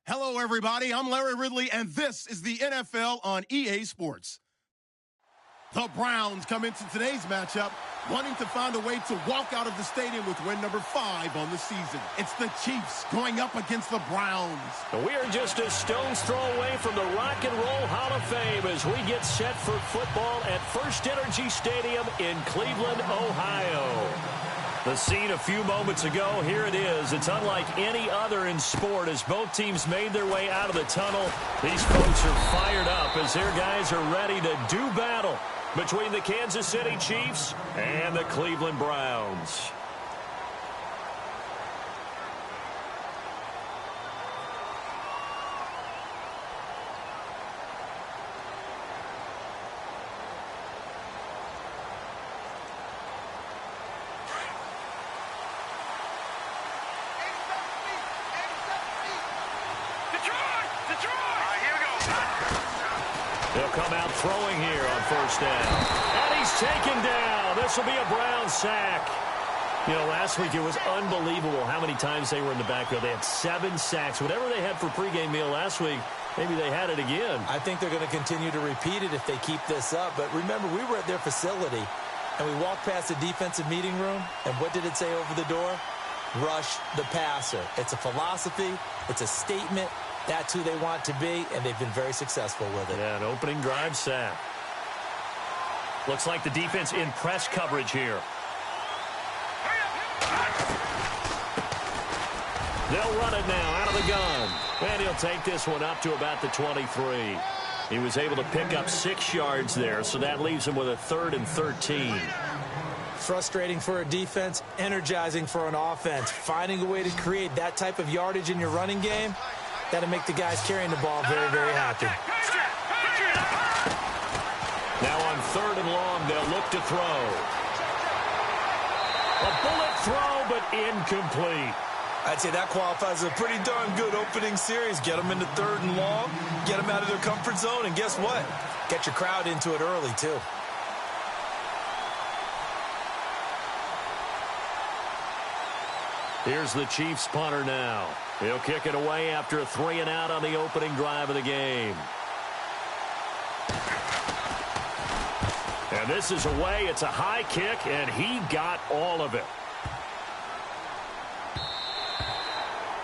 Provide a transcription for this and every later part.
Hello, everybody. I'm Larry Ridley, and this is the NFL on EA Sports. The Browns come into today's matchup wanting to find a way to walk out of the stadium with win number 5 on the season. It's the Chiefs going up against the Browns. We are just a stone's throw away from the Rock and Roll Hall of Fame as we get set for football at First Energy Stadium in Cleveland, Ohio. The scene a few moments ago, here it is. It's unlike any other in sport as both teams made their way out of the tunnel. These folks are fired up as their guys are ready to do battle between the Kansas City Chiefs and the Cleveland Browns. They'll come out throwing here on first down. And he's taken down. This will be a Brown sack. You know, last week it was unbelievable how many times they were in the backfield. They had 7 sacks. Whatever they had for pregame meal last week, maybe they had it again. I think they're going to continue to repeat it if they keep this up. But remember, we were at their facility, and we walked past the defensive meeting room, and what did it say over the door? Rush the passer. It's a philosophy. It's a statement. That's who they want to be, and they've been very successful with it. Yeah, an opening drive sack. Looks like the defense in press coverage here. They'll run it now out of the gun. And he'll take this one up to about the 23. He was able to pick up 6 yards there, so that leaves him with a 3rd and 13. Frustrating for a defense, energizing for an offense. Finding a way to create that type of yardage in your running game, that'll make the guys carrying the ball very, very happy. Now on 3rd and long, they'll look to throw. A bullet throw, but incomplete. I'd say that qualifies as a pretty darn good opening series. Get them into 3rd and long, get them out of their comfort zone, and guess what? Get your crowd into it early, too. Here's the Chiefs punter now. He'll kick it away after a 3 and out on the opening drive of the game. And this is away. It's a high kick, and he got all of it.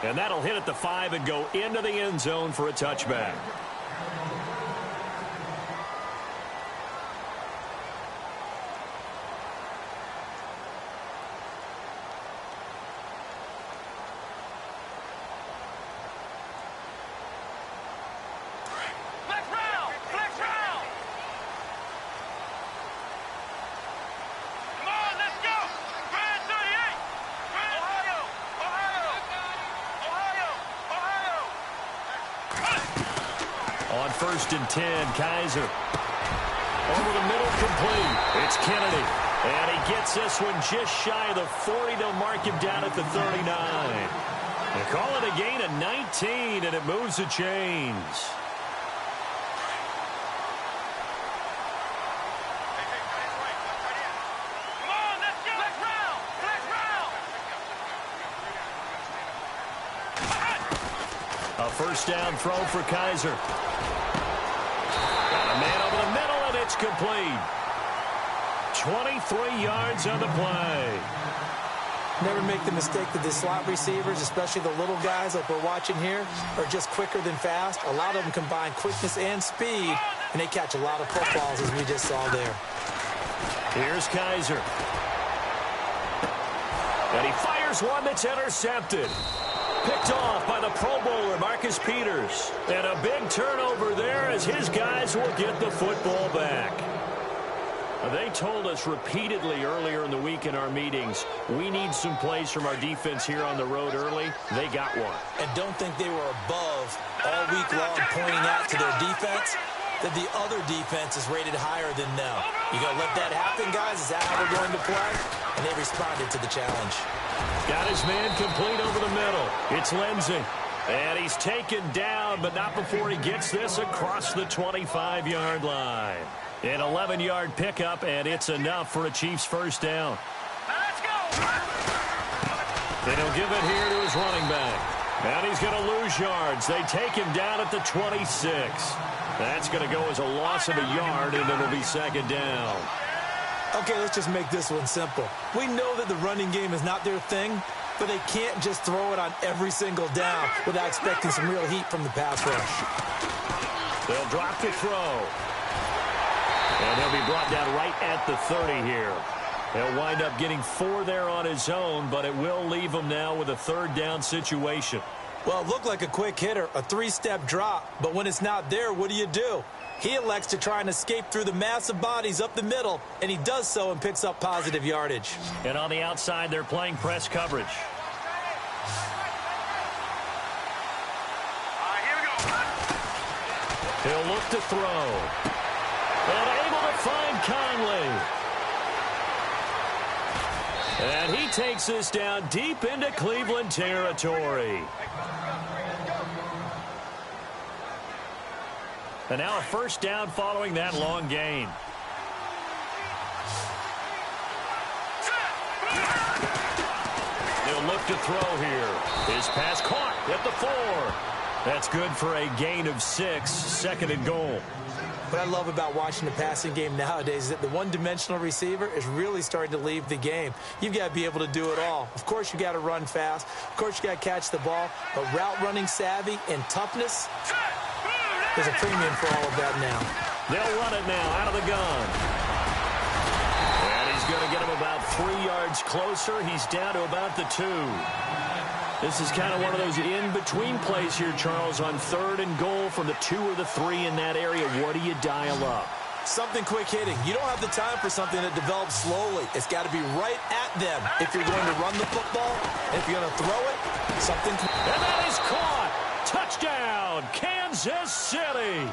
And that'll hit at the 5 and go into the end zone for a touchback. On 1st and 10, Kaiser. Over the middle, complete. It's Kennedy. And he gets this one just shy of the 40. They'll mark him down at the 39. They call it a gain of 19, and it moves the chains. A first down throw for Kaiser. Got a man over the middle, and it's complete. 23 yards on the play. Never make the mistake that the slot receivers, especially the little guys like we're watching here, are just quicker than fast. A lot of them combine quickness and speed, and they catch a lot of footballs, as we just saw there. Here's Kaiser. And he fires one that's intercepted. Picked off by the Pro Bowler, Marcus Peters. And a big turnover there as his guys will get the football back. They told us repeatedly earlier in the week in our meetings, we need some plays from our defense here on the road early. They got one. And don't think they were above all week long pointing out to their defense that the other defense is rated higher than them. You going to let that happen, guys? Is that how we're going to play? And they responded to the challenge. Got his man complete over the middle. It's Lindsey. And he's taken down, but not before he gets this across the 25-yard line. An 11-yard pickup, and it's enough for a Chiefs first down. Let's go! And he'll give it here to his running back. And he's going to lose yards. They take him down at the 26. That's going to go as a loss of a yard, and it'll be second down. Okay, let's just make this one simple. We know that the running game is not their thing, but they can't just throw it on every single down without expecting some real heat from the pass rush. They'll drop the throw. And he'll be brought down right at the 30 here. He'll wind up getting 4 there on his own, but it will leave him now with a third down situation. Well, it looked like a quick hitter, a 3-step drop, but when it's not there, what do? He elects to try and escape through the massive bodies up the middle, and he does so and picks up positive yardage. And on the outside, they're playing press coverage. Here we go. He'll look to throw. And able to find Conley. And he takes this down deep into Cleveland territory. And now a first down following that long gain. He'll look to throw here. His pass caught at the 4. That's good for a gain of 6, second and goal. What I love about watching the passing game nowadays is that the one-dimensional receiver is really starting to leave the game. You've got to be able to do it all. Of course, you got to run fast. Of course, you got to catch the ball. But route running savvy and toughness, there's a premium for all of that now. They'll run it now out of the gun. And he's going to get him about 3 yards closer. He's down to about the 2. This is kind of one of those in-between plays here, Charles, on third and goal from the 2 or the 3 in that area. What do you dial up? Something quick hitting. You don't have the time for something that develops slowly. It's got to be right at them if you're going to run the football. If you're going to throw it, something. And that is caught. Touchdown, Kansas City.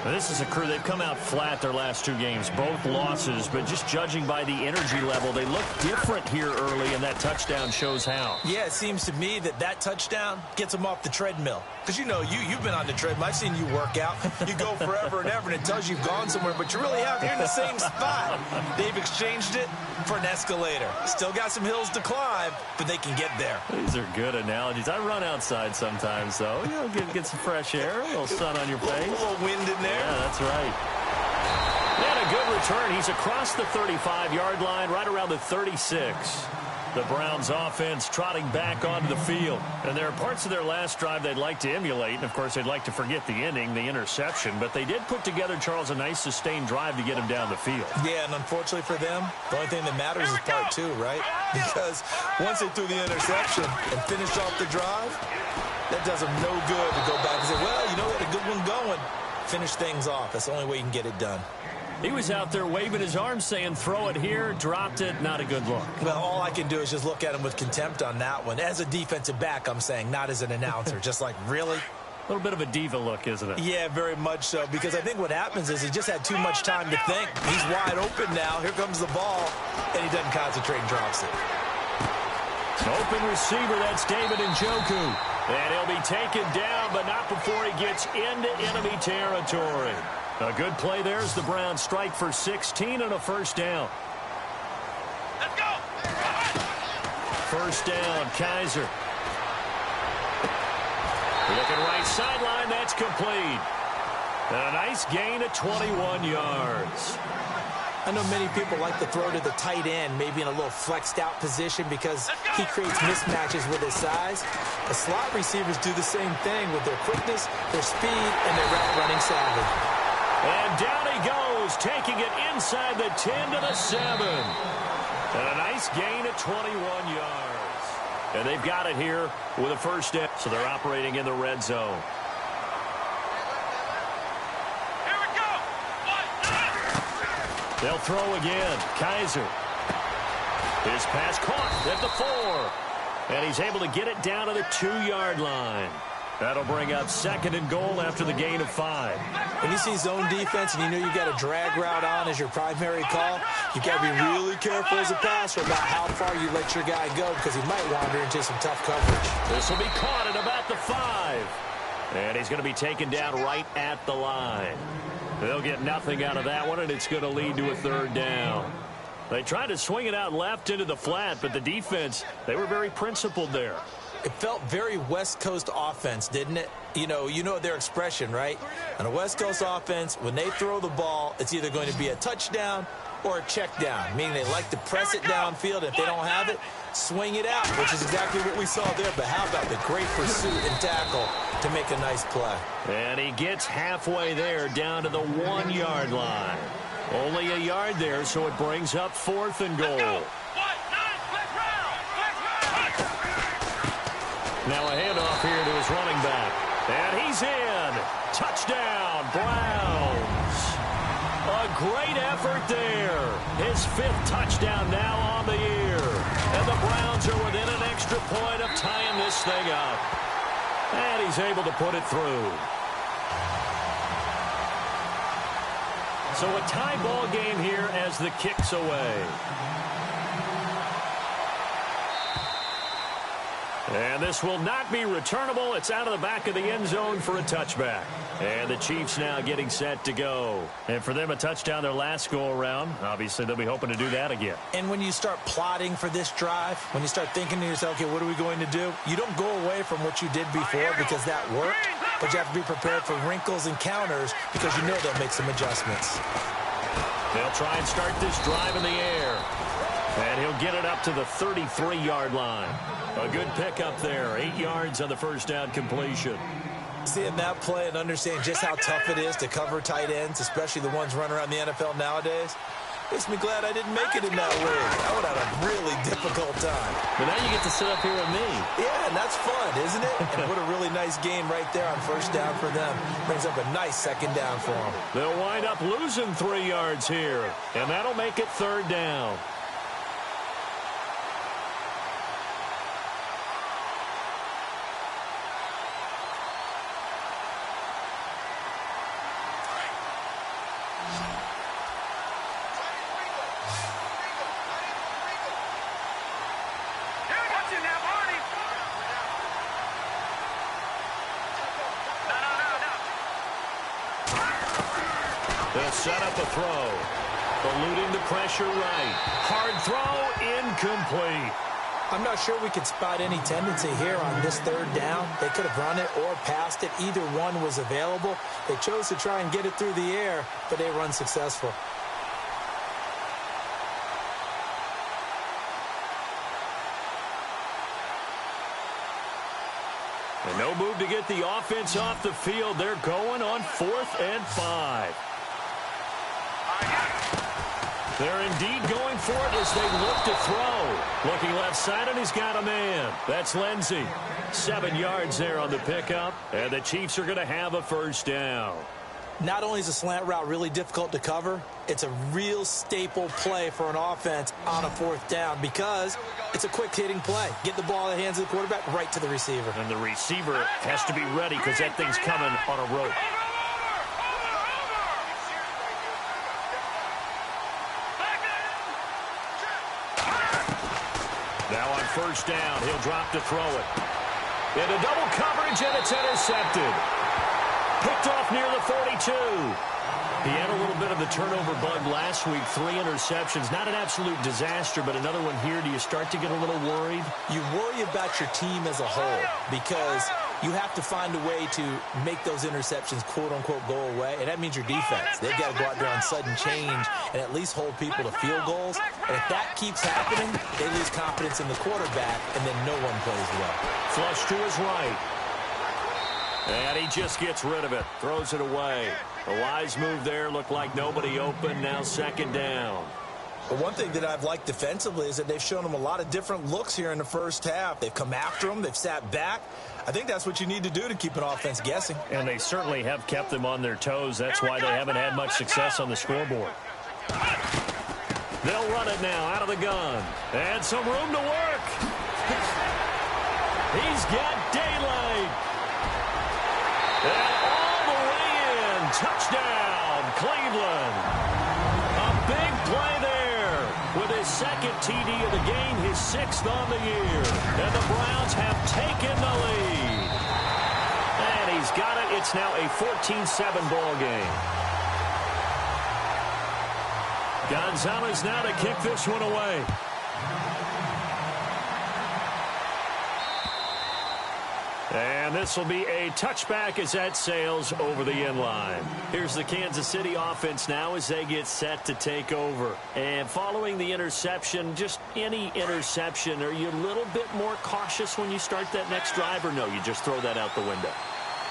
This is a crew. They've come out flat their last 2 games, both losses, but just judging by the energy level, they look different here early, and that touchdown shows how. Yeah, it seems to me that touchdown gets them off the treadmill. Because, you've been on the treadmill. I've seen you work out. You go forever and ever, and it tells you you've gone somewhere, but you really haven't. You're in the same spot. They've exchanged it for an escalator. Still got some hills to climb, but they can get there. These are good analogies. I run outside sometimes, though. Get some fresh air, a little sun on your face. A little wind in there. Yeah, that's right. And a good return. He's across the 35-yard line, right around the 36. The Browns offense trotting back onto the field. And there are parts of their last drive they'd like to emulate. And, of course, they'd like to forget the ending, the interception. But they did put together, Charles, a nice sustained drive to get him down the field. Yeah, and unfortunately for them, the only thing that matters is part 2, right? Because once they threw the interception and finished off the drive, that does them no good to go back and say, well, we had a good one going. Finish things off. That's the only way you can get it done. He was out there waving his arms saying, throw it here, dropped it, not a good look. Well, all I can do is just look at him with contempt on that one. As a defensive back, I'm saying, not as an announcer. Just like, really? A little bit of a diva look, isn't it? Yeah, very much so, because I think what happens is he just had too much time to think. He's wide open now. Here comes the ball, and he doesn't concentrate and drops it. Open receiver, that's David Njoku. And he'll be taken down, but not before he gets into enemy territory. A good play there as the Browns strike for 16 and a first down. Let's go. First down, Kaiser. Looking right sideline, that's complete. And a nice gain of 21 yards. I know many people like to throw to the tight end, maybe in a little flexed out position because he creates mismatches with his size. The slot receivers do the same thing with their quickness, their speed, and their route running savvy. And down he goes, taking it inside the 10 to the 7. And a nice gain of 21 yards. And they've got it here with a first down. So they're operating in the red zone. They'll throw again. Kaiser. His pass caught at the 4. And he's able to get it down to the 2-yard line. That'll bring up second and goal after the gain of 5. When you see zone defense and you know you got a drag route on as your primary call, you got to be really careful as a passer about how far you let your guy go because he might wander into some tough coverage. This will be caught at about the 5. And he's going to be taken down right at the line. They'll get nothing out of that one, and it's going to lead to a third down. They tried to swing it out left into the flat, but the defense, they were very principled there. It felt very West Coast offense, didn't it? You know their expression, right? On a West Coast offense, when they throw the ball, it's either going to be a touchdown or a check down, meaning they like to press it downfield. If they don't have it, swing it out, which is exactly what we saw there. But how about the great pursuit and tackle to make a nice play? And he gets halfway there down to the 1-yard line. Only a yard there, so it brings up 4th and goal. Now a handoff here to his running back. And he's in. Touchdown, Browns. A great effort there. His 5th touchdown now on the year. And the Browns are within an extra point of tying this thing up. And he's able to put it through. So a tie ball game here as the kick's away. And this will not be returnable. It's out of the back of the end zone for a touchback. And the Chiefs now getting set to go. And for them, a touchdown their last go-around. Obviously, they'll be hoping to do that again. And when you start plotting for this drive, when you start thinking to yourself, okay, what are we going to do? You don't go away from what you did before because that worked. But you have to be prepared for wrinkles and counters because you know they'll make some adjustments. They'll try and start this drive in the air. And he'll get it up to the 33-yard line. A good pickup there. 8 yards on the first down completion. Seeing that play and understanding just how tough it is to cover tight ends, especially the ones running around the NFL nowadays, makes me glad I didn't make it in that league. I would have had a really difficult time. But now you get to sit up here with me. Yeah, and that's fun, isn't it? And what a really nice game right there on first down for them. Brings up a nice second down for them. They'll wind up losing 3 yards here. And that'll make it 3rd down. They'll set up a throw. Eluding the pressure right. Hard throw, incomplete. I'm not sure we could spot any tendency here on this 3rd down. They could have run it or passed it. Either one was available. They chose to try and get it through the air, but they were unsuccessful. And no move to get the offense off the field. They're going on 4th and 5. They're indeed going for it as they look to throw. Looking left side, and he's got a man. That's Lindsey. 7 yards there on the pickup, and the Chiefs are going to have a first down. Not only is a slant route really difficult to cover, it's a real staple play for an offense on a 4th down because it's a quick-hitting play. Get the ball in the hands of the quarterback right to the receiver. And the receiver has to be ready because that thing's coming on a rope. Now on first down, he'll drop to throw it. Into double coverage, and it's intercepted. Picked off near the 42. He had a little bit of the turnover bug last week. 3 interceptions. Not an absolute disaster, but another one here. Do you start to get a little worried? You worry about your team as a whole because you have to find a way to make those interceptions, quote-unquote, go away, and that means your defense. They've got to go out there on sudden change and at least hold people to field goals. And if that keeps happening, they lose confidence in the quarterback, and then no one plays well. Flush to his right. And he just gets rid of it. Throws it away. A wise move there. Looked like nobody open. Now 2nd down. But one thing that I've liked defensively is that they've shown them a lot of different looks here in the first half. They've come after them. They've sat back. I think that's what you need to do to keep an offense guessing. And they certainly have kept them on their toes. That's why they haven't had much success on the scoreboard. They'll run it now out of the gun. And some room to work. He's got daylight. And all the way in. Touchdown, Cleveland. A big play there with his 2nd TD of the game, his 6th on the year. And the Browns have taken the lead. And he's got it. It's now a 14-7 ball game. Gonzalez now to kick this one away. And this will be a touchback as that sails over the end line. Here's the Kansas City offense now as they get set to take over. And following the interception, just any interception, are you a little bit more cautious when you start that next drive, or no, you just throw that out the window?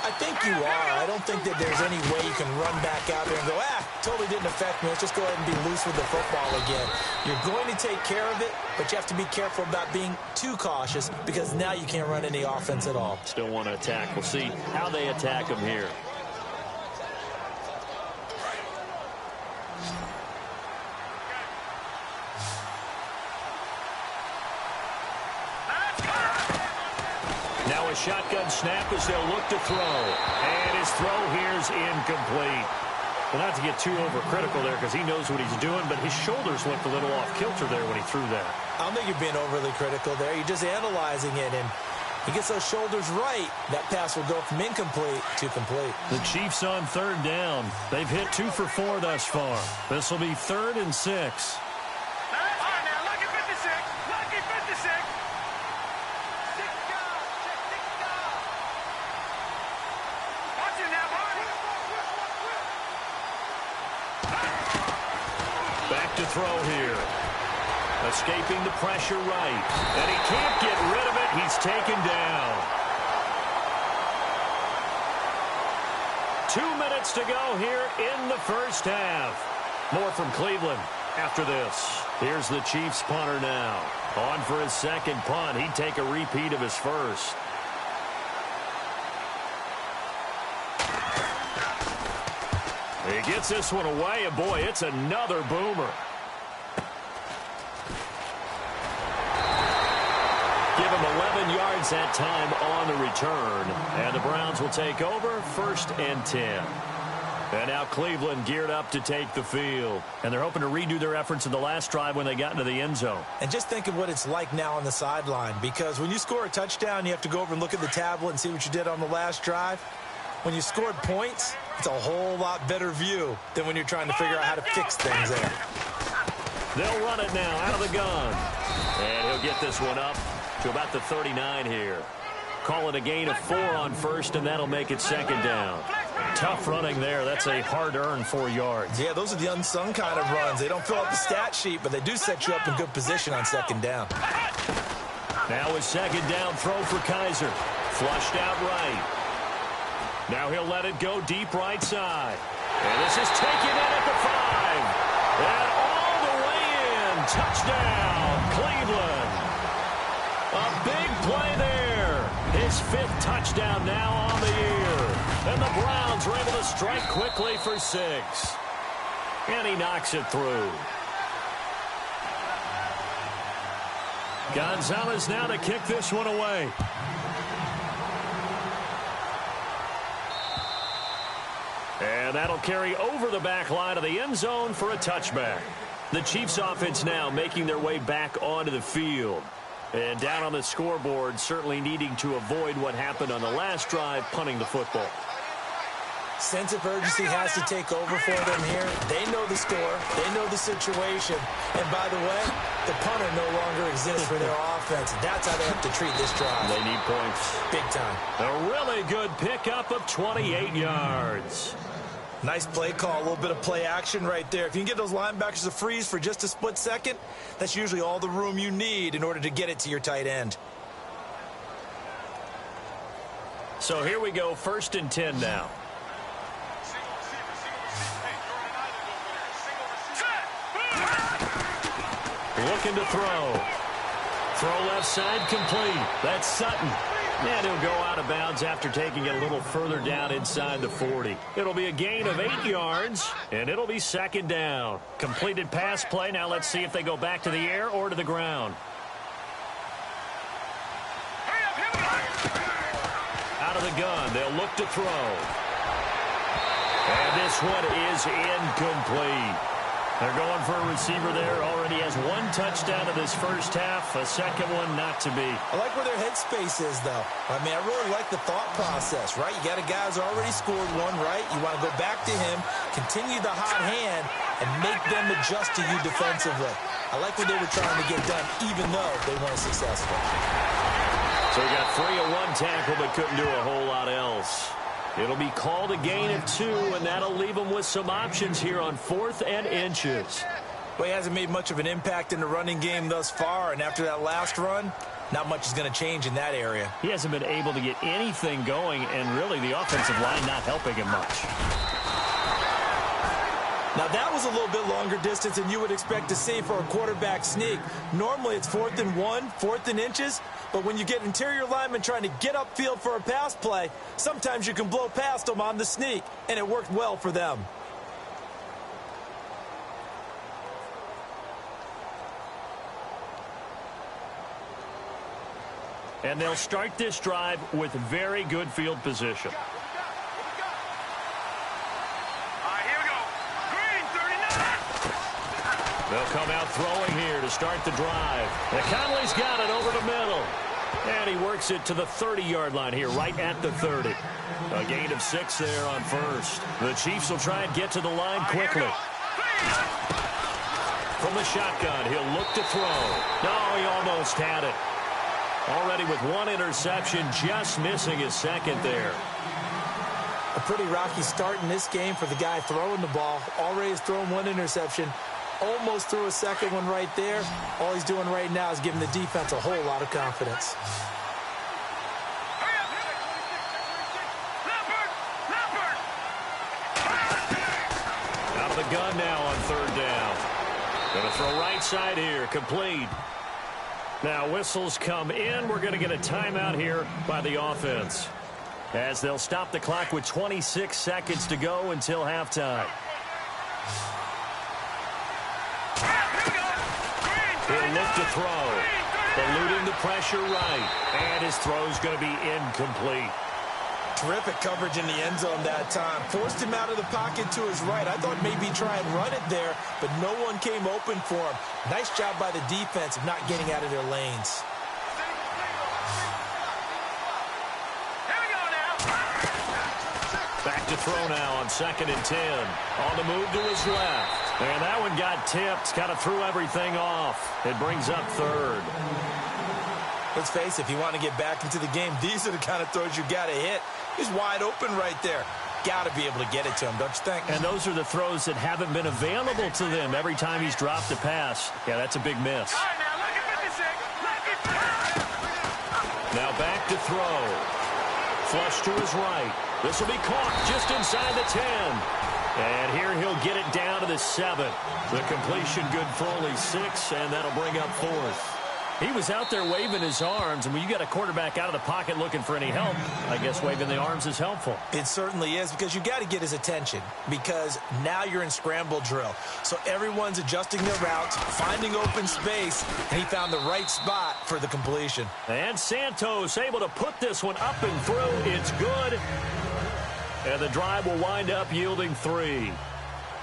I think you are. I don't think that there's any way you can run back out there and go, totally didn't affect me. Let's just go ahead and be loose with the football again. You're going to take care of it, but you have to be careful about being too cautious because now you can't run any offense at all. Still want to attack. We'll see how they attack them here. Now a shotgun snap as they'll look to throw. And his throw here's incomplete. Well, not to get too overcritical there because he knows what he's doing, but his shoulders looked a little off kilter there when he threw that. I don't think you're being overly critical there. You're just analyzing it, and he gets those shoulders right. That pass will go from incomplete to complete. The Chiefs on third down. They've hit 2 for 4 thus far. This will be 3rd and 6. To throw here. Escaping the pressure right. And he can't get rid of it. He's taken down. 2 minutes to go here in the first half. More from Cleveland after this. Here's the Chiefs punter now. On for his second punt. He'd take a repeat of his first. He gets this one away, and boy, it's another boomer. Give him 11 yards that time on the return. And the Browns will take over 1st and 10. And now Cleveland geared up to take the field. And they're hoping to redo their efforts in the last drive when they got into the end zone. And just think of what it's like now on the sideline. Because when you score a touchdown, you have to go over and look at the tablet and see what you did on the last drive. When you scored points, it's a whole lot better view than when you're trying to figure out how to fix things there. They'll run it now out of the gun. And he'll get this one up to about the 39 here. Call it a gain of 4 on first, and that'll make it 2nd down. Tough running there. That's a hard-earned 4 yards. Yeah, those are the unsung kind of runs. They don't fill out the stat sheet, but they do set you up in good position on 2nd down. Now a 2nd down throw for Kaiser. Flushed out right. Now he'll let it go deep right side. And this is taken in at the 5. And all the way in. Touchdown, Cleveland. A big play there. His 5th touchdown now on the year. And the Browns are able to strike quickly for 6. And he knocks it through. Gonzalez now to kick this one away. And that'll carry over the back line of the end zone for a touchback. The Chiefs offense now making their way back onto the field. And down on the scoreboard, certainly needing to avoid what happened on the last drive, punting the football. Sense of urgency has to take over for them here. They know the score. They know the situation. And by the way, the punter no longer exists for their offense. That's how they have to treat this drive. They need points. Big time. A really good pickup of 28 yards. Nice play call, a little bit of play action right there. If you can get those linebackers to freeze for just a split second, that's usually all the room you need in order to get it to your tight end. So here we go, 1st and 10 now. Looking to throw. Throw left side complete. That's Sutton. And he'll go out of bounds after taking it a little further down inside the 40. It'll be a gain of 8 yards, and it'll be 2nd down. Completed pass play. Now let's see if they go back to the air or to the ground. Out of the gun, they'll look to throw. And this one is incomplete. They're going for a receiver there. Already has 1 touchdown in this first half. A second one not to be. I like where their headspace is, though. I mean, I really like the thought process, right? You got a guy who's already scored 1, right? You want to go back to him, continue the hot hand, and make them adjust to you defensively. I like what they were trying to get done, even though they weren't successful. So he got free of one tackle but couldn't do a whole lot else. It'll be called a gain of 2, and that'll leave him with some options here on 4th and inches. Well, he hasn't made much of an impact in the running game thus far, and after that last run, not much is going to change in that area. He hasn't been able to get anything going, and really the offensive line not helping him much. Now, that was a little bit longer distance than you would expect to see for a quarterback sneak. Normally, it's 4th and 1, 4th and inches, but when you get interior linemen trying to get upfield for a pass play, sometimes you can blow past them on the sneak, and it worked well for them. And they'll start this drive with very good field position. They'll come out throwing here to start the drive. And Conley's got it over the middle. And he works it to the 30-yard line here, right at the 30. A gain of 6 there on first. The Chiefs will try and get to the line quickly. From the shotgun, he'll look to throw. No, he almost had it. Already with 1 interception, just missing his second there. A pretty rocky start in this game for the guy throwing the ball. Already has thrown 1 interception. Almost threw a second one right there. All he's doing right now is giving the defense a whole lot of confidence. Out of the gun now on 3rd down. Going to throw right side here, complete. Now whistles come in. We're going to get a timeout here by the offense, as they'll stop the clock with 26 seconds to go until halftime. He'll look to throw. Eluding the pressure right. And his throw's going to be incomplete. Terrific coverage in the end zone that time. Forced him out of the pocket to his right. I thought maybe try and run it there, but no one came open for him. Nice job by the defense of not getting out of their lanes. Back to throw now on 2nd and 10. On the move to his left. And that one got tipped. Kind of threw everything off. It brings up 3rd. Let's face it, if you want to get back into the game, these are the kind of throws you got to hit. He's wide open right there. Got to be able to get it to him, don't you think? And those are the throws that haven't been available to them every time he's dropped a pass. Yeah, that's a big miss. Now back to throw. Flush to his right. This will be caught just inside the 10. And here he'll get it down to the 7. The completion good for only 6, and that'll bring up 4th. He was out there waving his arms, and when you got a quarterback out of the pocket looking for any help, I guess waving the arms is helpful. It certainly is, because you got to get his attention, because now you're in scramble drill. So everyone's adjusting their routes, finding open space, and he found the right spot for the completion. And Santos able to put this one up and through. It's good. And the drive will wind up yielding 3.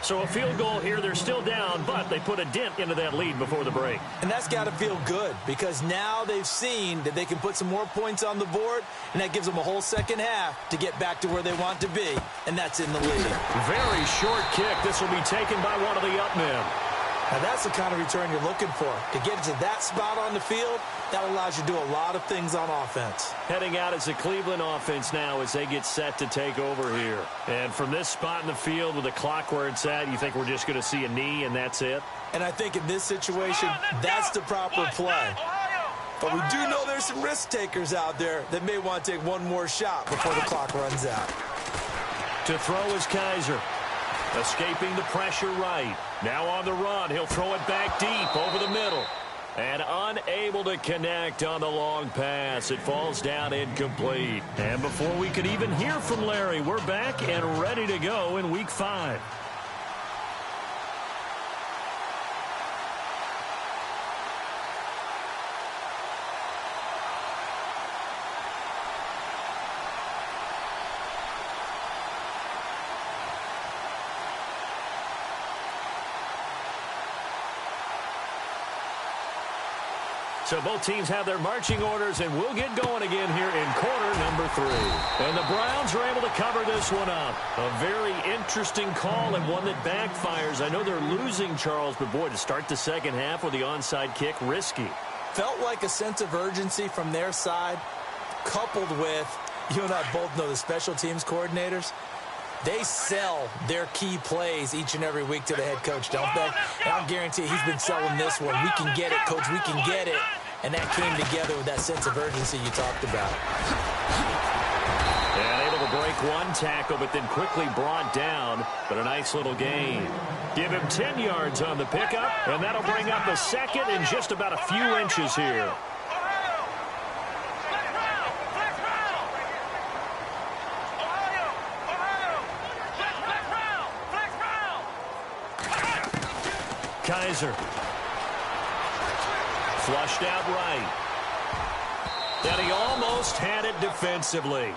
So a field goal here. They're still down, but they put a dent into that lead before the break. And that's got to feel good, because now they've seen that they can put some more points on the board, and that gives them a whole second half to get back to where they want to be, and that's in the lead. Very short kick. This will be taken by one of the up men. Now that's the kind of return you're looking for. To get to that spot on the field, that allows you to do a lot of things on offense. Heading out as the Cleveland offense now as they get set to take over here. And from this spot in the field with the clock where it's at, you think we're just going to see a knee and that's it? And I think in this situation, that's the proper play. But we do know there's some risk takers out there that may want to take one more shot before the clock runs out. To throw is Kaiser. Escaping the pressure right. Now on the run. He'll throw it back deep over the middle. And unable to connect on the long pass. It falls down incomplete. And before we could even hear from Larry, we're back and ready to go in Week 5. So both teams have their marching orders, and we'll get going again here in quarter number 3. And the Browns are able to cover this one up. A very interesting call and one that backfires. I know they're losing, Charles, but boy, to start the second half with the onside kick, risky. felt like a sense of urgency from their side, coupled with, you and I both know the special teams coordinators, they sell their key plays each and every week to the head coach, don't they? And I'll guarantee he's been selling this one. We can get it, coach, we can get it. And that came together with that sense of urgency you talked about. And able to break one tackle, but then quickly brought down. But a nice little gain. Give him 10 yards on the pickup, and that'll bring up the second in just about a few inches here. Kaiser. Flushed out right. And he almost had it defensively.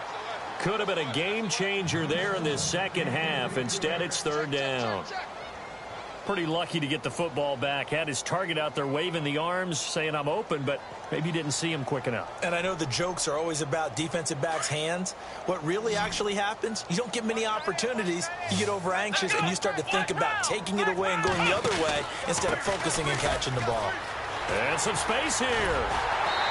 Could have been a game changer there in this second half. Instead, it's third down. Pretty lucky to get the football back. Had his target out there waving the arms, saying I'm open, but maybe didn't see him quick enough. And I know the jokes are always about defensive backs' hands. What really actually happens, you don't get many opportunities. You get over anxious and you start to think about taking it away and going the other way instead of focusing and catching the ball. And some space here.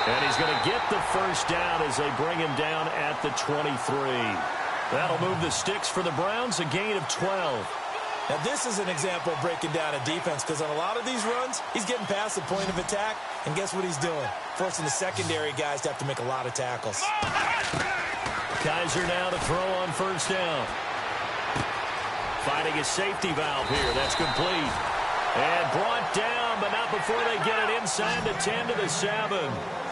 And he's going to get the first down as they bring him down at the 23. That'll move the sticks for the Browns, a gain of 12. Now, this is an example of breaking down a defense because on a lot of these runs, he's getting past the point of attack, and guess what he's doing? Forcing the secondary guys to have to make a lot of tackles. Kaiser now to throw on first down. Finding a safety valve here. That's complete. And brought down, but not before they get it inside the 10 to the 7.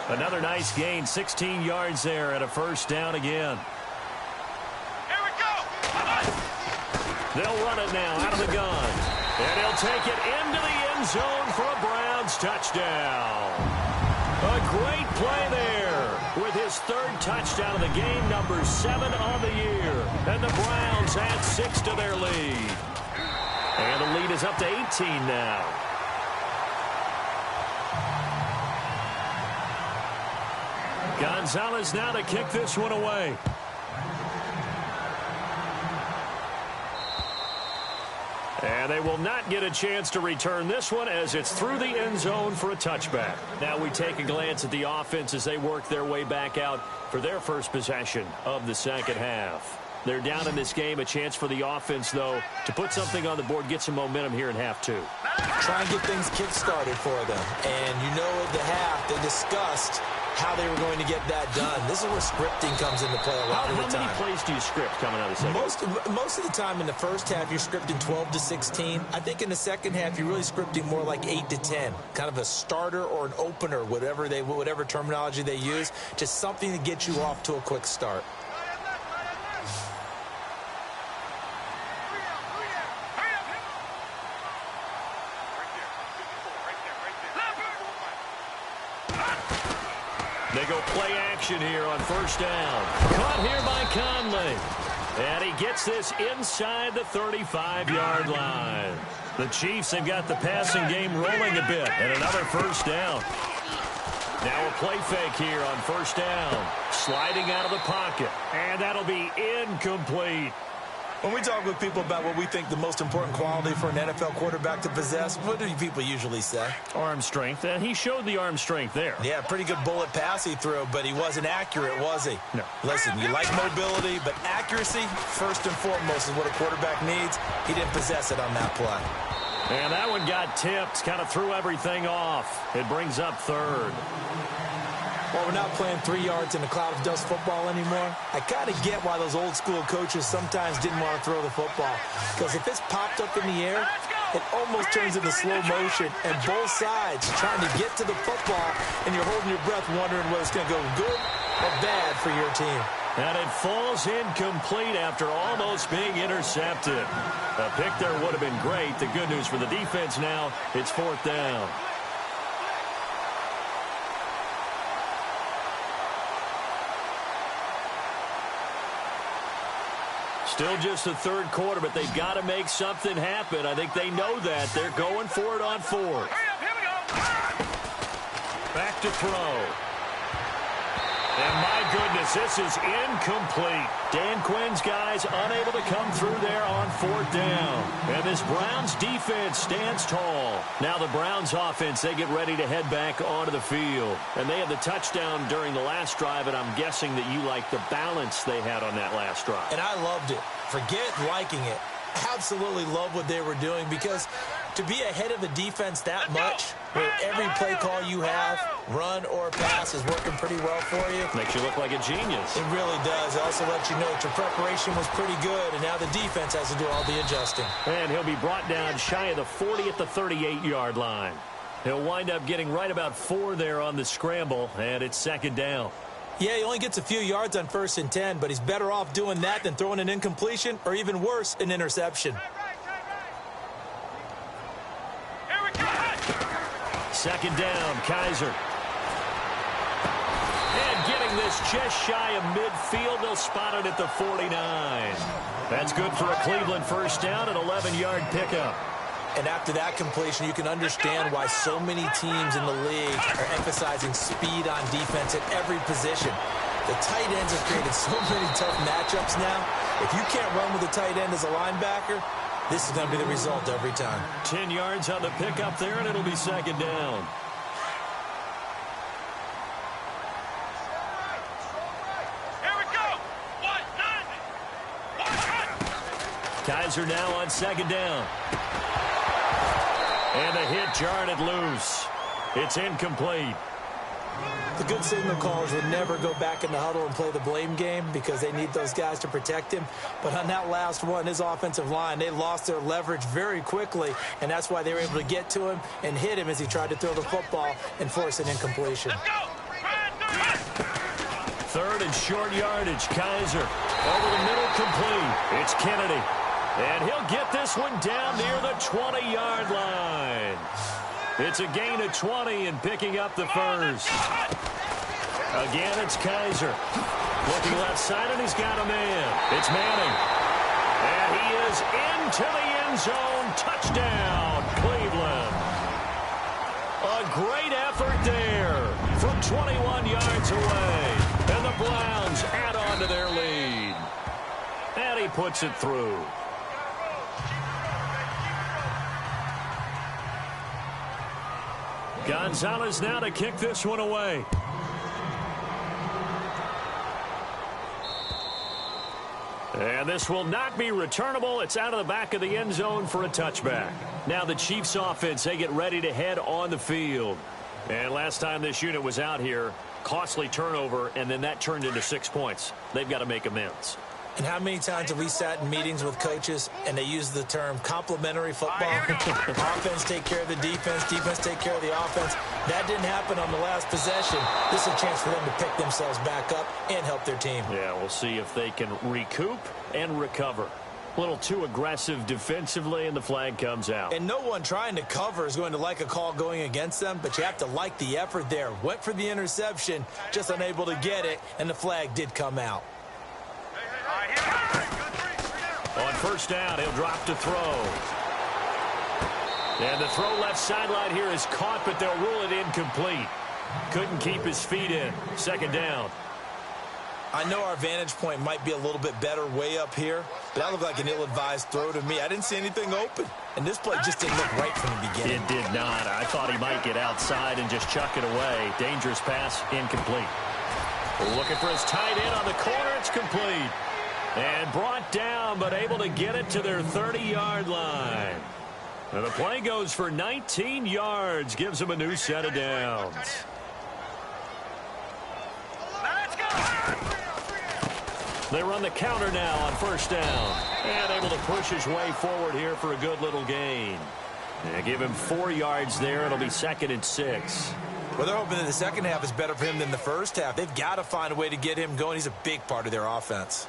Another nice gain, 16 yards there and a first down again. Here we go. They'll run it now out of the gun. And he'll take it into the end zone for a Browns touchdown. A great play there with his third touchdown of the game, number 7 on the year. And the Browns add 6 to their lead. And the lead is up to 18 now. Gonzalez now to kick this one away. And they will not get a chance to return this one as it's through the end zone for a touchback. Now we take a glance at the offense as they work their way back out for their first possession of the second half. They're down in this game. A chance for the offense, though, to put something on the board, get some momentum here in half two. Try and get things kick-started for them. And you know at the half they discussed how they were going to get that done. This is where scripting comes into play a lot of the time. How many plays do you script coming out of the second? Most of the time in the first half, you're scripting 12 to 16. I think in the second half, you're really scripting more like 8 to 10. Kind of a starter or an opener, whatever terminology they use. Just something to get you off to a quick start. They go play action here on first down. Caught here by Conley. And he gets this inside the 35-yard line. The Chiefs have got the passing game rolling a bit. And another first down. Now a play fake here on first down. Sliding out of the pocket. And that'll be incomplete. When we talk with people about what we think the most important quality for an NFL quarterback to possess, what do people usually say? Arm strength, and he showed the arm strength there. Yeah, pretty good bullet pass he threw, but he wasn't accurate, was he? No. Listen, you like mobility, but accuracy, first and foremost, is what a quarterback needs. He didn't possess it on that play. And that one got tipped, kind of threw everything off. It brings up third. Well, we're not playing 3 yards in a cloud of dust football anymore. I kind of get why those old school coaches sometimes didn't want to throw the football. Because if it's popped up in the air, it almost turns into slow motion. And both sides trying to get to the football, and you're holding your breath wondering whether it's going to go good or bad for your team. And it falls incomplete after almost being intercepted. A pick there would have been great. The good news for the defense now, it's fourth down. Still just the third quarter, but they've got to make something happen. I think they know that. They're going for it on fourth. Here we go. Back to throw. And my goodness, this is incomplete. Dan Quinn's guys unable to come through there on 4th down. And this Browns defense stands tall. Now the Browns offense, they get ready to head back onto the field. And they had the touchdown during the last drive, and I'm guessing that you like the balance they had on that last drive. And I loved it. Forget liking it. Absolutely love what they were doing, because to be ahead of the defense that much, where every play call you have, run or pass, is working pretty well for you. Makes you look like a genius. It really does. It also lets you know that your preparation was pretty good, and now the defense has to do all the adjusting. And he'll be brought down shy of the 40 at the 38-yard line. He'll wind up getting right about 4 there on the scramble, and it's 2nd down. Yeah, he only gets a few yards on 1st and 10, but he's better off doing that than throwing an incompletion, or even worse, an interception. Here we go. 2nd down, Kaiser. And getting this just shy of midfield, they'll spot it at the 49. That's good for a Cleveland 1st down, an 11-yard pickup. And after that completion, you can understand why so many teams in the league are emphasizing speed on defense at every position. The tight ends have created so many tough matchups now. If you can't run with a tight end as a linebacker, this is going to be the result every time. 10 yards on the pickup there, and it'll be 2nd down. Here we go. 1-9. Kaiser now on 2nd down. And the hit jarred it loose. It's incomplete. The good signal callers would never go back in the huddle and play the blame game, because they need those guys to protect him. But on that last one, his offensive line, they lost their leverage very quickly, and that's why they were able to get to him and hit him as he tried to throw the football and force an incompletion. Let's go. 3rd and short yardage, Kaiser. Over the middle, complete. It's Kennedy. And he'll get this one down near the 20-yard line. It's a gain of 20 and picking up the 1st. Again, it's Kaiser. Looking left side, and he's got a man. It's Manning. And he is into the end zone. Touchdown, Cleveland. A great effort there from 21 yards away. And the Browns add on to their lead. And he puts it through. Gonzalez now to kick this one away. And this will not be returnable. It's out of the back of the end zone for a touchback. Now the Chiefs offense, they get ready to head on the field. And last time this unit was out here, costly turnover, and then that turned into 6 points. They've got to make amends. And how many times have we sat in meetings with coaches and they use the term complementary football? Offense take care of the defense, defense take care of the offense. That didn't happen on the last possession. This is a chance for them to pick themselves back up and help their team. Yeah, we'll see if they can recoup and recover. A little too aggressive defensively, and the flag comes out. And no one trying to cover is going to like a call going against them, but you have to like the effort there. Went for the interception, just unable to get it, and the flag did come out. On 1st down, he'll drop to throw. And the throw left sideline here is caught, but they'll rule it incomplete. Couldn't keep his feet in. 2nd down. I know our vantage point might be a little bit better way up here, but that looked like an ill-advised throw to me. I didn't see anything open, and this play just didn't look right from the beginning. It did not. I thought he might get outside and just chuck it away. Dangerous pass, incomplete. Looking for his tight end on the corner. It's complete. And brought down, but able to get it to their 30-yard line. And the play goes for 19 yards, gives them a new set of downs. Let's go. They run the counter now on 1st down. And able to push his way forward here for a good little gain. And give him 4 yards there. It'll be 2nd and 6. Well, they're hoping that the second half is better for him than the first half. They've got to find a way to get him going. He's a big part of their offense.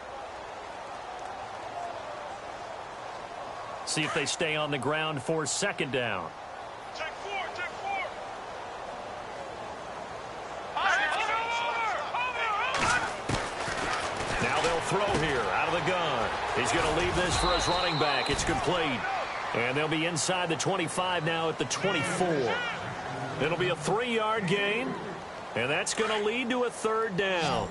See if they stay on the ground for 2nd down. Check 4, check 4. Now they'll throw here out of the gun. He's going to leave this for his running back. It's complete. And they'll be inside the 25 now at the 24. It'll be a 3-yard gain. And that's going to lead to a third down.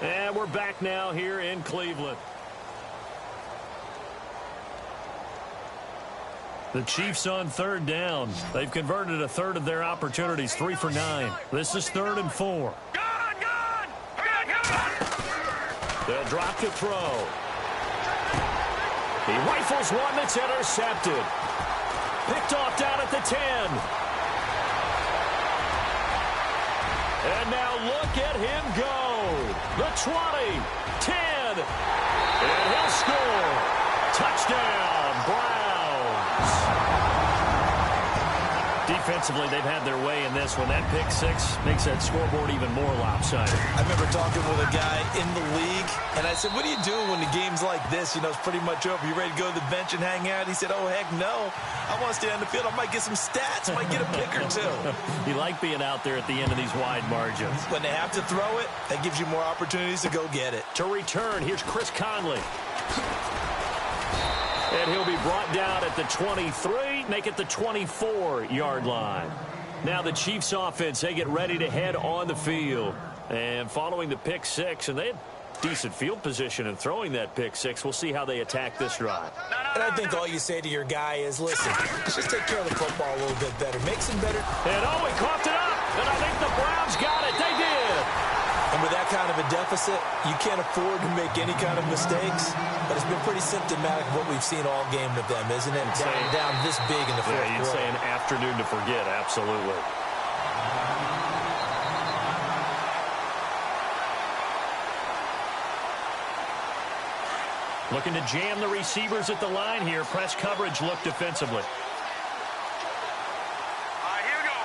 And we're back now here in Cleveland. The Chiefs on third down. They've converted a third of their opportunities, 3 for 9. This is 3rd and 4. They'll drop to throw. He rifles one that's intercepted. Picked off down at the 10. And now look at him go. The 20, 10, and he'll score. Touchdown, Browns. Defensively, they've had their way in this one. That pick six makes that scoreboard even more lopsided. I remember talking with a guy in the league, and I said, what do you do when the game's like this? You know, it's pretty much over. You ready to go to the bench and hang out? He said, oh, heck no. I want to stay on the field. I might get some stats. I might get a pick or two. You like being out there at the end of these wide margins. When they have to throw it, that gives you more opportunities to go get it. To return, here's Chris Conley. And he'll be brought down at the 23, make it the 24-yard line. Now the Chiefs offense, they get ready to head on the field. And following the pick six, and they had decent field position in throwing that pick six. We'll see how they attack this drive. And I think all you say to your guy is, listen, let's just take care of the football a little bit better. Make some better. And oh, he coughed it up. And I think the Browns got it. They did. And with that kind of a deficit, you can't afford to make any kind of mistakes. But it's been pretty symptomatic of what we've seen all game with them, isn't it? Down this big in the fourth quarter. You'd say an afternoon to forget, absolutely. Looking to jam the receivers at the line here. Press coverage look defensively. All right, here we go.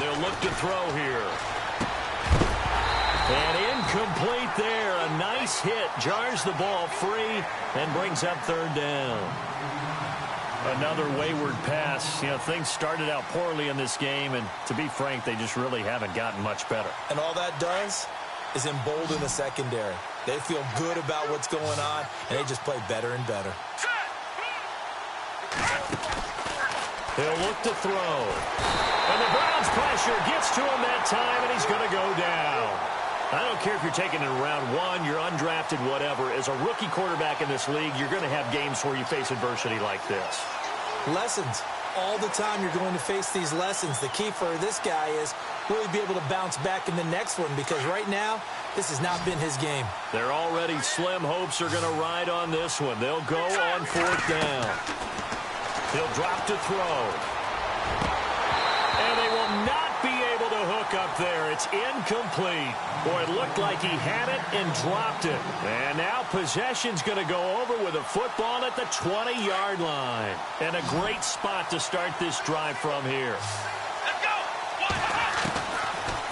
They'll look to throw here. And incomplete there. A nice hit. Jars the ball free and brings up third down. Another wayward pass. You know, things started out poorly in this game, and to be frank, they just really haven't gotten much better. And all that does is embolden the secondary. They feel good about what's going on, and they just play better and better. He'll look to throw. And the Browns pressure gets to him that time, and he's going to go down. I don't care if you're taking it in round one, you're undrafted, whatever. As a rookie quarterback in this league, you're going to have games where you face adversity like this. Lessons. All the time you're going to face these lessons. The key for this guy is really be able to bounce back in the next one, because right now, this has not been his game. Their already slim hopes are going to ride on this one. They'll go on fourth down. He'll drop to throw. And they will not be able to hook up there. It's incomplete. Boy, it looked like he had it and dropped it. And now possession's going to go over with a football at the 20-yard line. And a great spot to start this drive from here. Let's go.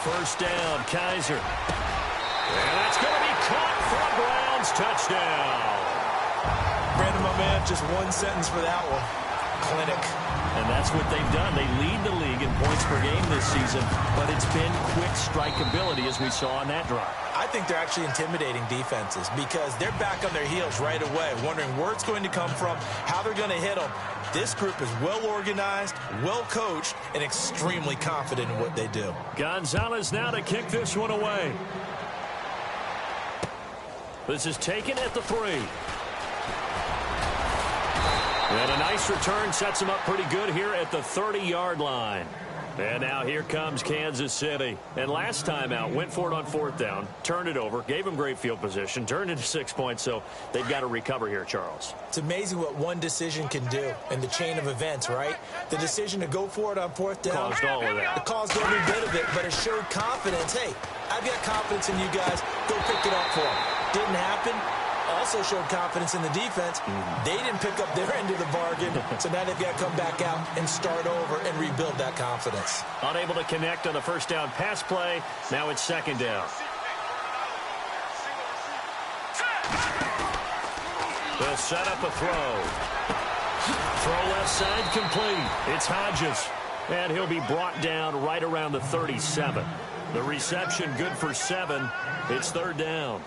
First down, Kaiser. And that's going to be caught for a Browns touchdown. Brandon, my man, just one sentence for that one. Clinic. And that's what they've done. They lead the league in points per game this season, but it's been quick strikeability as we saw on that drive. I think they're actually intimidating defenses because they're back on their heels right away, wondering where it's going to come from, how they're going to hit them. This group is well organized, well coached, and extremely confident in what they do. Gonzalez now to kick this one away. This is taken at the 3. And a nice return sets him up pretty good here at the 30-yard line. And now here comes Kansas City. And last time out, went for it on fourth down, turned it over, gave him great field position, turned into 6 points, so they've got to recover here, Charles. It's amazing what one decision can do in the chain of events, right? The decision to go for it on fourth down. Caused all of that. It caused every bit of it, but it showed confidence. Hey, I've got confidence in you guys. Go pick it up for them. Didn't happen. Also showed confidence in the defense. They didn't pick up their end of the bargain, so now they've got to come back out and start over and rebuild that confidence. Unable to connect on the first down pass play. Now it's second down. They'll set up a throw. Throw left side complete. It's Hodges. And he'll be brought down right around the 37. The reception good for 7. It's third down.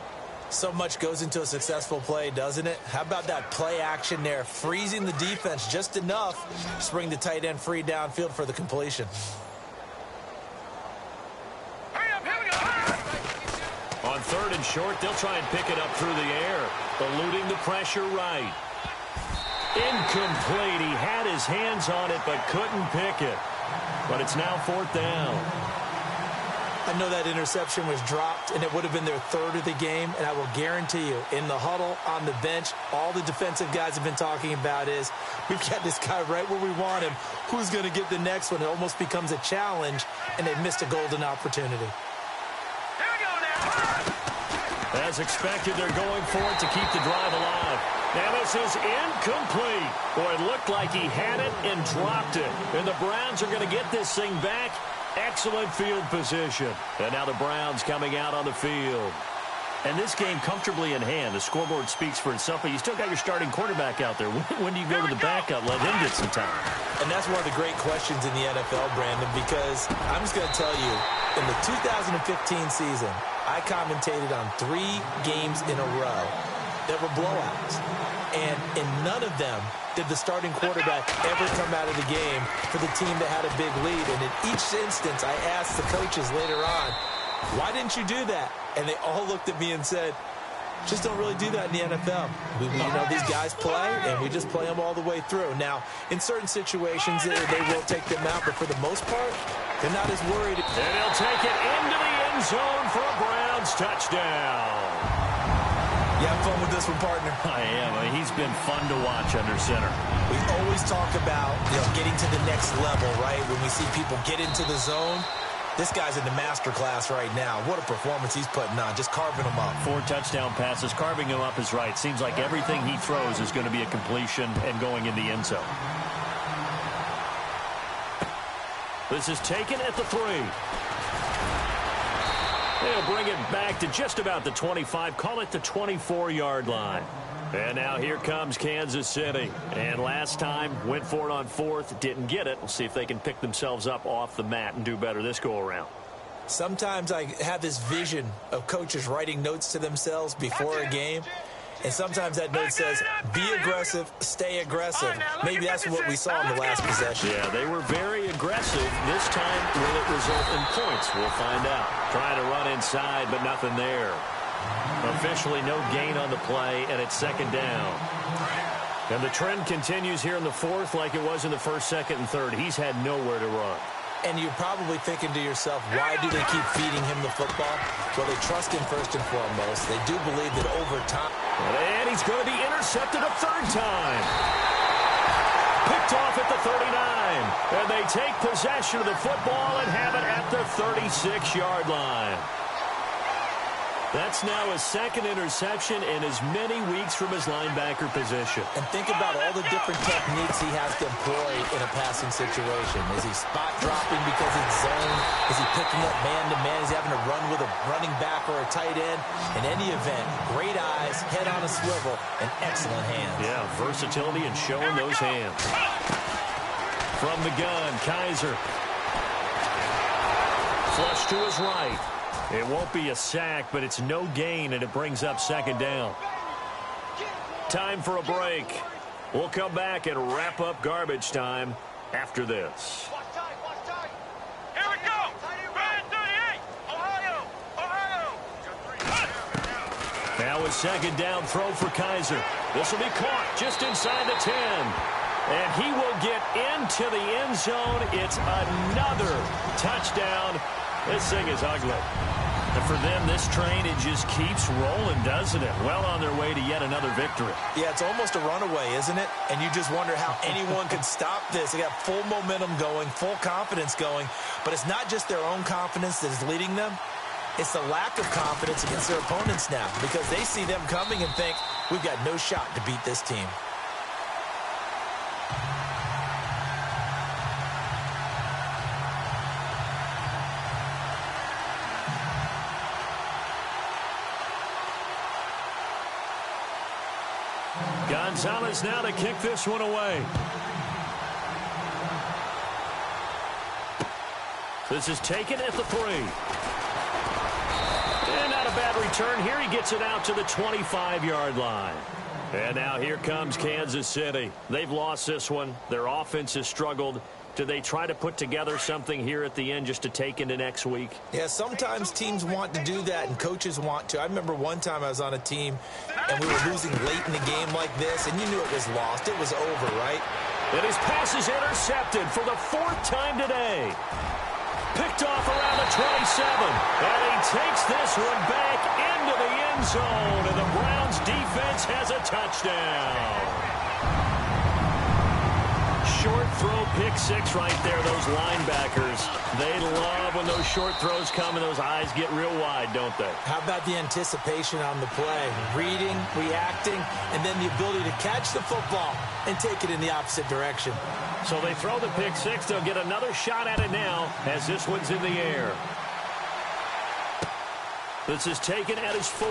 So much goes into a successful play, doesn't it? How about that play action there, freezing the defense just enough to bring the tight end free downfield for the completion. Hurry up, here we go. On 3rd and short, they'll try and pick it up through the air, eluding the pressure right. Incomplete. He had his hands on it but couldn't pick it. But it's now 4th down. I know that interception was dropped, and it would have been their 3rd of the game, and I will guarantee you, in the huddle, on the bench, all the defensive guys have been talking about is, we've got this guy right where we want him. Who's going to get the next one? It almost becomes a challenge, and they missed a golden opportunity. Here we go now. As expected, they're going for it to keep the drive alive. Now this is incomplete. Boy, it looked like he had it and dropped it. And the Browns are going to get this thing back. Excellent field position. And now the Browns coming out on the field. And this game comfortably in hand. The scoreboard speaks for itself, but you still got your starting quarterback out there. When do you go to the backup? Let him get some time. And that's one of the great questions in the NFL, Brandon, because I'm just going to tell you, in the 2015 season, I commentated on 3 games in a row that were blowouts. And in none of them did the starting quarterback ever come out of the game for the team that had a big lead. And in each instance, I asked the coaches later on, why didn't you do that? And they all looked at me and said, just don't really do that in the NFL. These guys play, and we just play them all the way through. Now, in certain situations, they will take them out, but for the most part, they're not as worried. And he'll take it into the end zone for a Browns touchdown. You have fun with this one, partner? I am. He's been fun to watch under center. We always talk about getting to the next level, right? When we see people get into the zone, this guy's in the master class right now. What a performance he's putting on, just carving them up. 4 touchdown passes. Carving him up is right. Seems like everything he throws is going to be a completion and going in the end zone. This is taken at the 3. They'll bring it back to just about the 25, call it the 24-yard line. And now here comes Kansas City. And last time, went for it on 4th, didn't get it. We'll see if they can pick themselves up off the mat and do better this go-around. Sometimes I have this vision of coaches writing notes to themselves before a game. And sometimes that note says, be aggressive, stay aggressive. Maybe that's what we saw in the last possession. Yeah, they were very aggressive. This time, will it result in points? We'll find out. Trying to run inside, but nothing there. Officially no gain on the play, and it's 2nd down. And the trend continues here in the 4th like it was in the 1st, 2nd, and 3rd. He's had nowhere to run. And you're probably thinking to yourself, why do they keep feeding him the football? Well, they trust him first and foremost. They do believe that over time. And he's going to be intercepted a 3rd time. Picked off at the 39. And they take possession of the football and have it at the 36-yard line. That's now his 2nd interception in as many weeks from his linebacker position. And think about all the different techniques he has to employ in a passing situation. Is he spot dropping because it's zone? Is he picking up man-to-man? Is he having to run with a running back or a tight end? In any event, great eyes, head on a swivel, and excellent hands. Yeah, versatility and showing those hands. From the gun, Kaiser. Flush to his right. It won't be a sack, but it's no gain, and it brings up 2nd down. Time for a break. We'll come back and wrap up garbage time after this. Watch tight. Here we go. Red 38. Ohio. Now a 2nd down throw for Kaiser. This will be caught just inside the 10. And he will get into the end zone. It's another touchdown. This thing is ugly. And for them, this train, it just keeps rolling, doesn't it? Well on their way to yet another victory. Yeah, it's almost a runaway, isn't it? And you just wonder how anyone could stop this. They got full momentum going, full confidence going. But it's not just their own confidence that is leading them. It's the lack of confidence against their opponents now, because they see them coming and think, we've got no shot to beat this team. Gonzalez now to kick this one away. This is taken at the 3. And not a bad return here. He gets it out to the 25-yard line. And now here comes Kansas City. They've lost this one. Their offense has struggled. Do they try to put together something here at the end just to take into next week? Yeah, sometimes teams want to do that and coaches want to. I remember one time I was on a team and we were losing late in the game like this, and you knew it was lost. It was over, right? And his pass is intercepted for the 4th time today. Picked off around the 27. And he takes this one back into the end zone. And the Browns defense has a touchdown. Short throw, pick 6 right there. Those linebackers, they love when those short throws come and those eyes get real wide, don't they? How about the anticipation on the play? Reading, reacting, and then the ability to catch the football and take it in the opposite direction. So they throw the pick 6. They'll get another shot at it now as this one's in the air. This is taken at his 4.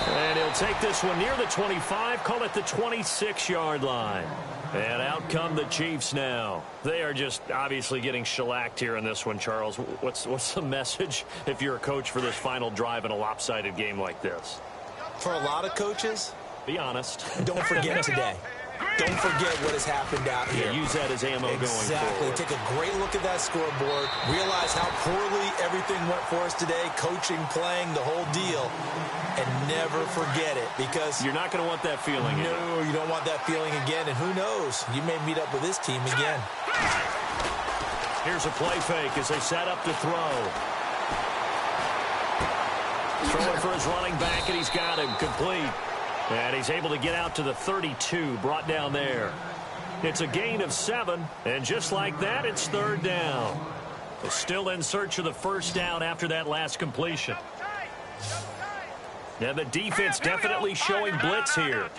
And he'll take this one near the 25, call it the 26-yard line. And out come the Chiefs now. They are just obviously getting shellacked here in this one, Charles. What's the message if you're a coach for this final drive in a lopsided game like this? For a lot of coaches, be honest. Don't forget today. Don't forget what has happened out here. Yeah, use that as ammo going forward. Exactly. Take a great look at that scoreboard. Realize how poorly everything went for us today. Coaching, playing, the whole deal. And never forget it, because you're not going to want that feeling again. No, you don't want that feeling again. And who knows? You may meet up with this team again. Here's a play fake as they set up to throw. Throwing for his running back, and he's got him complete. And he's able to get out to the 32, brought down there. It's a gain of 7, and just like that, it's 3rd down. So still in search of the 1st down after that last completion. And the defense definitely showing blitz here.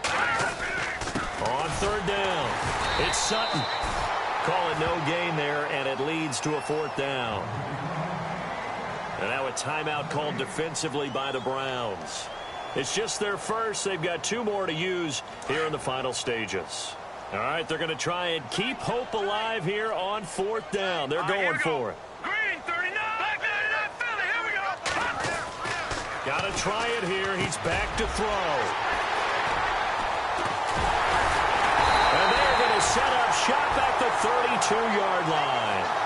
On 3rd down, it's Sutton. Call it no gain there, and it leads to a 4th down. And now a timeout called defensively by the Browns. It's just their first. They've got 2 more to use here in the final stages. All right, they're going to try and keep hope alive here on 4th down. They're going for it. Green, 39. Black 39, Philly. Here we go. Got to try it here. He's back to throw. And they're going to set up shop at the 32-yard line.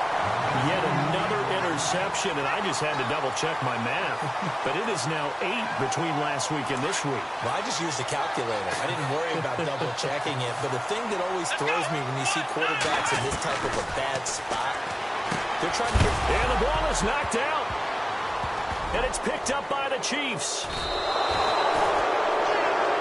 Yet another interception, and I just had to double-check my math. But it is now 8 between last week and this week. Well, I just used a calculator. I didn't worry about double-checking it. But the thing that always throws me when you see quarterbacks in this type of a bad spot, they're trying to get... And the ball is knocked out. And it's picked up by the Chiefs.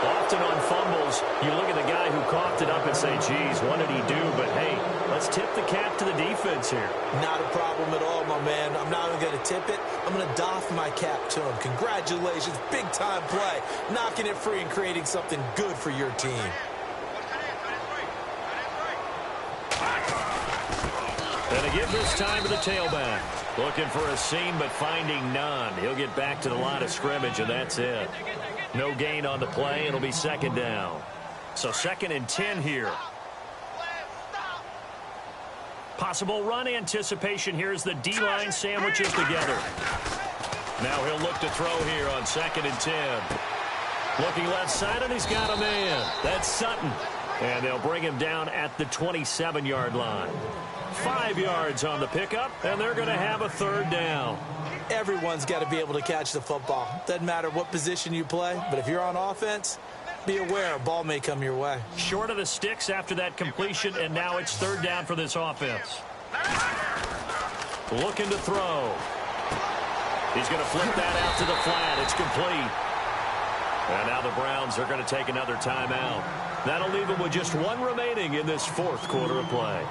Often on fumbles, you look at the guy who coughed it up and say, geez, what did he do? But, hey, let's tip the cap to the defense here. Not a problem at all, my man. I'm not even going to tip it. I'm going to doff my cap to him. Congratulations. Big-time play. Knocking it free and creating something good for your team. And they give this time to the tailback. Looking for a seam, but finding none. He'll get back to the line of scrimmage, and that's it. No gain on the play. It'll be 2nd down. So 2nd and 10 here. Possible run anticipation here as the D-line sandwiches together. Now he'll look to throw here on 2nd and 10. Looking left side, and he's got a man. That's Sutton. And they'll bring him down at the 27-yard line. 5 yards on the pickup, and they're going to have a 3rd down. Everyone's got to be able to catch the football. Doesn't matter what position you play, but if you're on offense, be aware a ball may come your way. Short of the sticks after that completion, and now it's 3rd down for this offense. Looking to throw. He's going to flip that out to the flat. It's complete. And now the Browns are going to take another timeout. That'll leave them with just 1 remaining in this 4th quarter of play.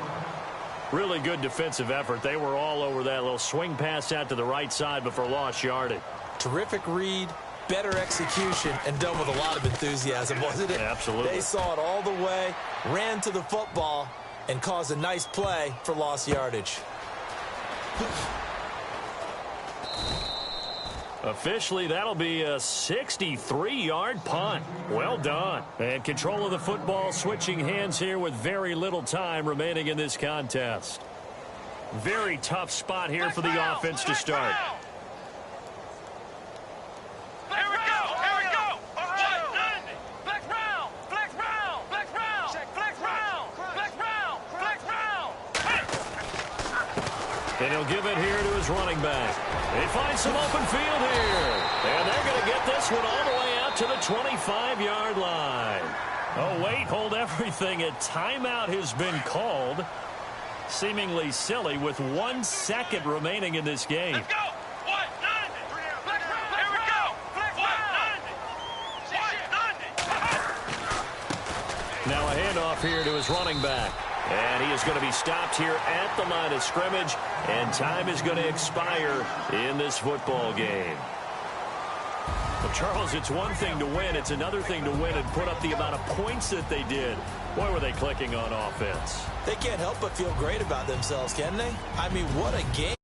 Really good defensive effort. They were all over that little swing pass out to the right side, but for lost yardage. Terrific read, better execution, and done with a lot of enthusiasm, wasn't it? Absolutely. They saw it all the way, ran to the football, and caused a nice play for lost yardage. Officially, that'll be a 63-yard punt. Well done. And control of the football switching hands here with very little time remaining in this contest. Very tough spot here for the offense to start. And he'll give it here to his running back. They find some open field here. And they're going to get this one all the way out to the 25-yard line. Oh, wait, hold everything. A timeout has been called. Seemingly silly with 1 second remaining in this game. Let's go. What? 90. Here we go. What? 90. Now a handoff here to his running back. And he is going to be stopped here at the line of scrimmage. And time is going to expire in this football game. Well, Charles, it's one thing to win. It's another thing to win and put up the amount of points that they did. Boy, were they clicking on offense. They can't help but feel great about themselves, can they? I mean, what a game.